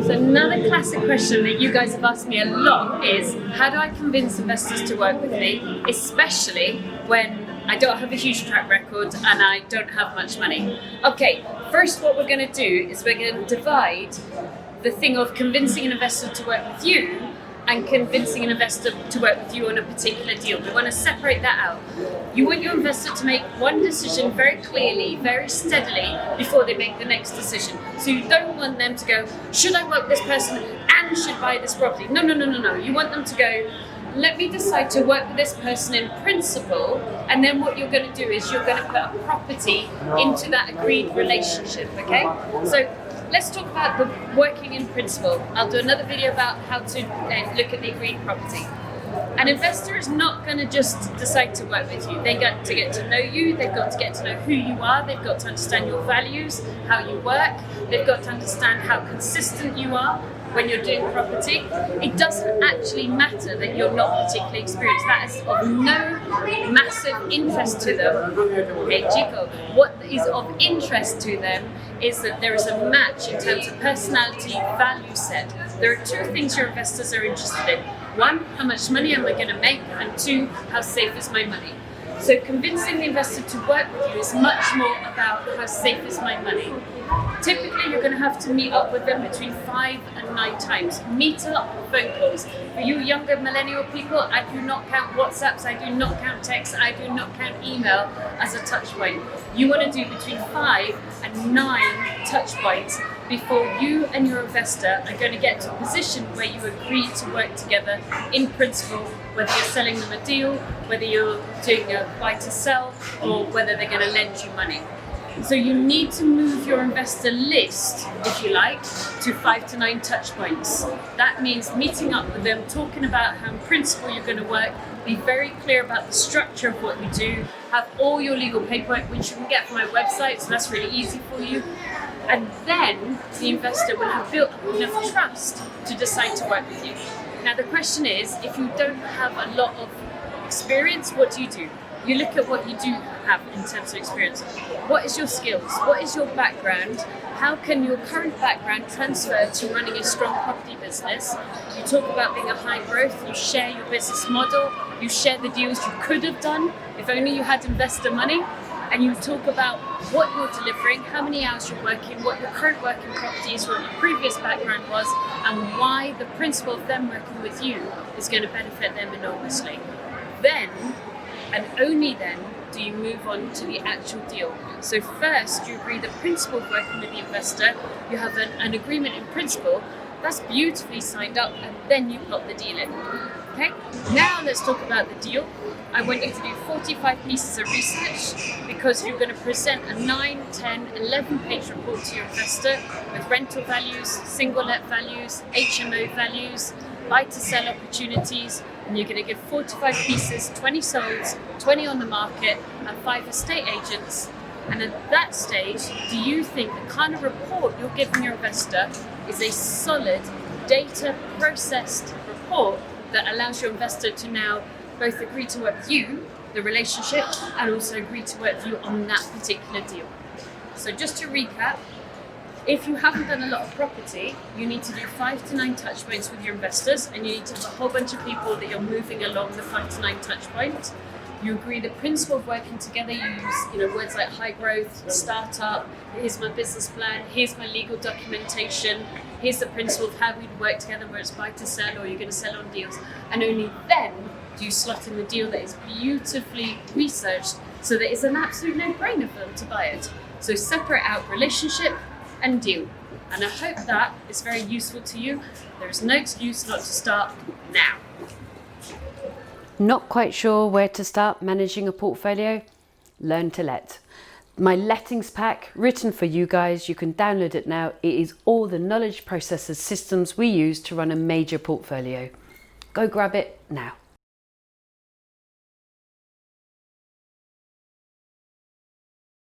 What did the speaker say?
So another classic question that you guys have asked me a lot is, how do I convince investors to work with me, especially when I don't have a huge track record and I don't have much money? Okay, first what we're going to do is we're going to divide the thing of convincing an investor to work with you and convincing an investor to work with you on a particular deal. We want to separate that out. You want your investor to make one decision very clearly, very steadily before they make the next decision. So you don't want them to go, should I work with this person and should buy this property? No. You want them to go, let me decide to work with this person in principle, and then what you're going to do is you're going to put a property into that agreed relationship, okay? So let's talk about the working in principle. I'll do another video about how to look at the agreed property. An investor is not going to just decide to work with you. They got to get to know you, they've got to get to know who you are, they've got to understand your values, how you work, they've got to understand how consistent you are when you're doing property. It doesn't actually matter that you're not particularly experienced. That is of no massive interest to them. Okay, Chico, what is of interest to them is that there is a match in terms of personality, value set. There are two things your investors are interested in. One, how much money am I going to make? And two, how safe is my money? So convincing the investor to work with you is much more about how safe is my money. Typically, you're going to have to meet up with them between 5 and 9 times. Meet up, phone calls. For you younger millennial people, I do not count WhatsApps, I do not count texts, I do not count email as a touch point. You want to do between 5 and 9 touch points before you and your investor are going to get to a position where you agree to work together in principle, whether you're selling them a deal, whether you're doing a buy to sell, or whether they're going to lend you money. So you need to move your investor list, if you like, to 5 to 9 touch points. That means meeting up with them, talking about how in principle you're going to work, be very clear about the structure of what you do, have all your legal paperwork, which you can get from my website, so that's really easy for you. And then the investor will have built up enough trust to decide to work with you. Now the question is, if you don't have a lot of experience, what do? You look at what you do have in terms of experience. What is your skills? What is your background? How can your current background transfer to running a strong property business? You talk about being a high growth, you share your business model, you share the deals you could have done if only you had investor money, and you talk about what you're delivering, how many hours you're working, what your current working property is, what your previous background was, and why the principle of them working with you is going to benefit them enormously. Then, and only then, do you move on to the actual deal. So first, you agree the principle of working with the investor, you have an agreement in principle, that's beautifully signed up, and then you plot the deal in. Okay? Now let's talk about the deal. I want you to do 45 pieces of research because you're going to present a 9, 10, 11-page report to your investor with rental values, single let values, HMO values, buy-to-sell opportunities, and you're going to give 45 pieces, 20 solds, 20 on the market, and 5 estate agents. And at that stage, do you think the kind of report you're giving your investor is a solid, data-processed report that allows your investor to now both agree to work with you, the relationship, and also agree to work with you on that particular deal? So just to recap, if you haven't done a lot of property, you need to do 5 to 9 touch points with your investors, and you need to have a whole bunch of people that you're moving along the 5 to 9 touch point. You agree the principle of working together. You use words like high growth, startup, here's my business plan, here's my legal documentation, here's the principle of how we'd work together, whether it's buy to sell or you're going to sell on deals. And only then do you slot in the deal that is beautifully researched so that it's an absolute no-brainer for them to buy it. So separate out relationship and deal. And I hope that is very useful to you. There is no excuse not to start now. Not quite sure where to start managing a portfolio? Learn to Let. My lettings pack, written for you guys, you can download it now. It is all the knowledge processes systems we use to run a major portfolio. Go grab it now.